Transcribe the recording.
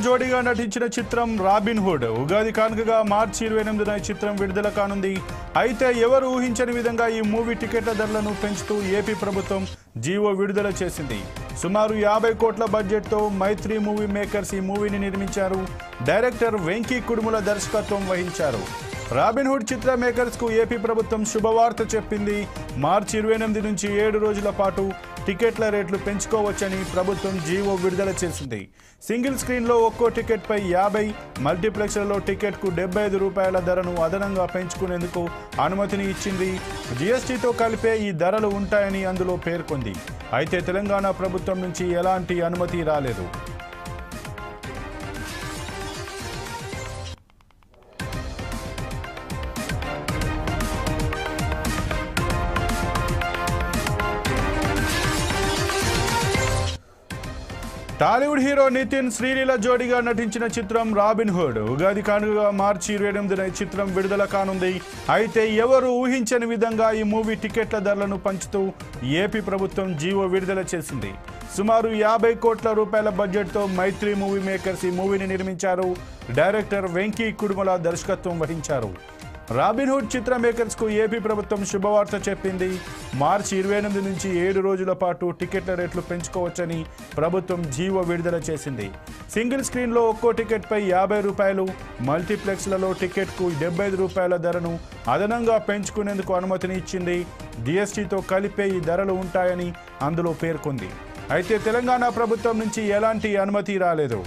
జోడీగా నటించిన చిత్రం రాబిన్ హుడ్ ఉగాది కానుకగా మార్చి 28న ఈ చిత్రం విడుదల కానుంది. అయితే ఎవరు ఊహించని విధంగా ఈ మూవీ టికెట్ల ధరలను పెంచుతూ ఏపీ ప్రభుత్వం జీవో విడుదల చేసింది. సుమారు 50 కోట్ల బడ్జెట్తో మైత్రి మూవీ మేకర్స్ ఈ మూవీని నిర్మించారు. డైరెక్టర్ వెంకీ కుడుముల దర్శకత్వం వహించారు. రాబిన్ హుడ్ చిత్ర మేకర్స్కు ఏపీ ప్రభుత్వం శుభవార్త చెప్పింది. మార్చి 28 నుంచి 7 రోజుల పాటు టికెట్ల రేట్లు పెంచుకోవచ్చని ప్రభుత్వం జీవో విడుదల చేసింది. సింగిల్ స్క్రీన్లో ఒక్కో టికెట్పై 50, మల్టీప్లెక్స్లలో టికెట్కు 75 రూపాయల ధరను అదనంగా పెంచుకునేందుకు అనుమతిని ఇచ్చింది. జీఎస్టీతో కలిపే ఈ ధరలు ఉంటాయని అందులో పేర్కొంది. అయితే తెలంగాణ ప్రభుత్వం నుంచి ఎలాంటి అనుమతి రాలేదు. టాలీవుడ్ హీరో నితిన్ శ్రీలీల జోడీగా నటించిన చిత్రం రాబిన్ హుడ్ ఉగాది కానుకగా మార్చి 28న ఈ చిత్రం విడుదల కానుంది. అయితే ఎవరు ఊహించని విధంగా ఈ మూవీ టికెట్ల ధరలను పంచుతూ ఏపీ ప్రభుత్వం జీవో విడుదల చేసింది. సుమారు 50 కోట్ల రూపాయల బడ్జెట్తో మైత్రి మూవీ మేకర్స్ ఈ మూవీని నిర్మించారు. డైరెక్టర్ వెంకీ కుడుముల దర్శకత్వం వహించారు. రాబిన్ హుడ్ చిత్ర మేకర్స్కు ఏపీ ప్రభుత్వం శుభవార్త చెప్పింది. మార్చి 28 నుంచి 7 రోజుల పాటు టికెట్ల రేట్లు పెంచుకోవచ్చని ప్రభుత్వం జీవో విడుదల చేసింది. సింగిల్ స్క్రీన్లో ఒక్కో టికెట్పై 50 రూపాయలు, మల్టీప్లెక్స్లలో టికెట్కు 75 రూపాయల ధరను అదనంగా పెంచుకునేందుకు అనుమతిని ఇచ్చింది. జీఎస్టీతో కలిపే ఈ ధరలు ఉంటాయని అందులో పేర్కొంది. అయితే తెలంగాణ ప్రభుత్వం నుంచి ఎలాంటి అనుమతి రాలేదు.